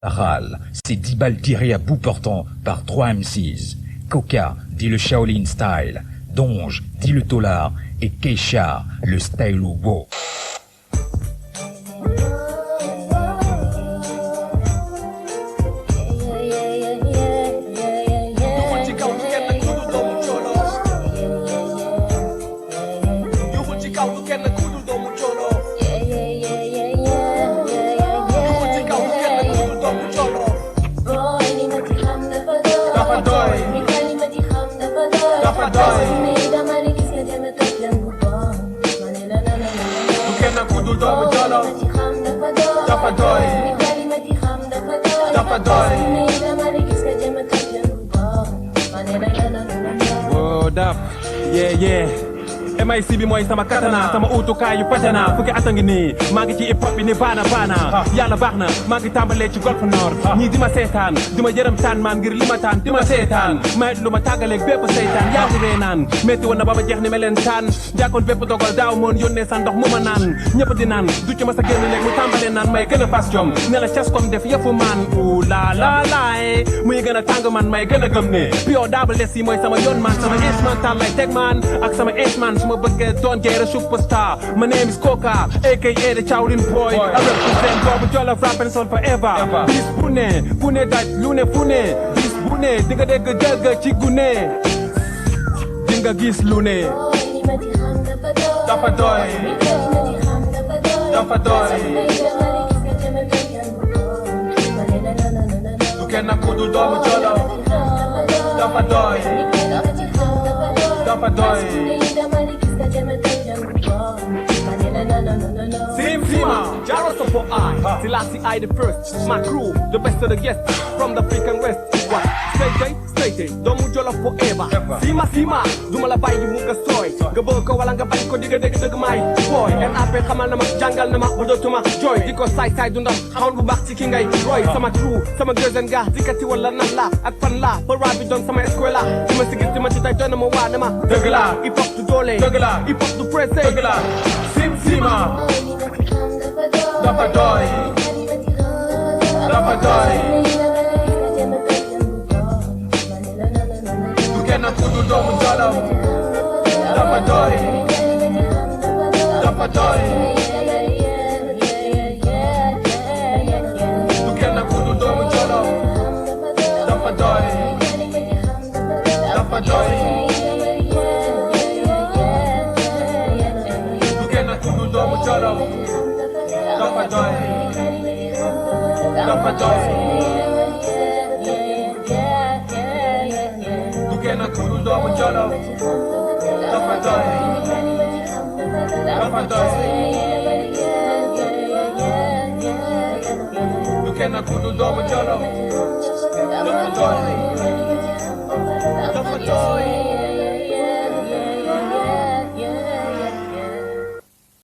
Ral, c'est 10 balles tirées à bout portant par 3 MCs. Coca, dit le Shaolin Style. Donge, dit le Tolar. Et Keisha, le Style Wo. Domou Djolof dafa doy dafa doy Word up, yeah MIC bi mooy sama katana sama utukaayu patana fukki at a ngi nii maa ngi ci hip hop bi ni baana yàlla baax na maa ngi tàmbalee ci golf nord ñii di ma seetaan di ma jërëm taan maan ngir li ma taan di ma seetaan mayet lu ma tàggaleeg bépp seytaan yaa ngi ree naan métti woon na ba ma jeex ni ma leen taan jàkkoon bépp dogal daaw moon yónnee sa ndox mu ma naan ñëpp di naan du ci ma sa génn léeg mu tàmbalee naan may gën a fas jom ne la cas comme def yëfu maan u la laay muy gën a tàng man may gën a gëm ne pio double S yi mooy sama yoon man sama instrumental lay teg man ak sama instrument ma bëgg doon geere superstar. My name is Coca, aka the Shaolin boy. I represent Domou Djolof, rapping son forever. Bis Pune daj Lune Fune. Bis Bune dinga dégg dëgg ci gune. Dinga gis Lune. Dafa doy. Dafa doy. Du kenn ku dul Domou Djolof. Dafa doy. Dafa doy. Sima, Jaros of I, Selassie I the first, my crew, the best of the guests, from the African West. What? Straight, Domou Djolof forever. Sima, duma la bàyyi mu nga sooy. Nga bëgg ko wala nga bañ ko digga dëgg may boy. NAP xamal na ma jàngal na ma ba dootuma joy. Di ko saay du ndam xamal bu baax ci ki ngay roy. Sama crew, sama gëzën ga dikkati wala nan la ak fan la ba rap bi doon sama escuela. Di ma sigil di ma ci tay doon na ma waa ne ma dëgg la hip hop du doole dëgg la hip hop du pressé dëgg la Sima dafa doy dafa doy du kenn ku dul Domou Djolof dafa doy dafa doy du kenn ku dul Domou Djolof dafa doy dafa doy du kenn ku dul Domou Djolof dafa doy dafa doy du kenn ku dul Domou Djolof dafa doy dafa doy du kenn ku dul Domou Djolof dafa doy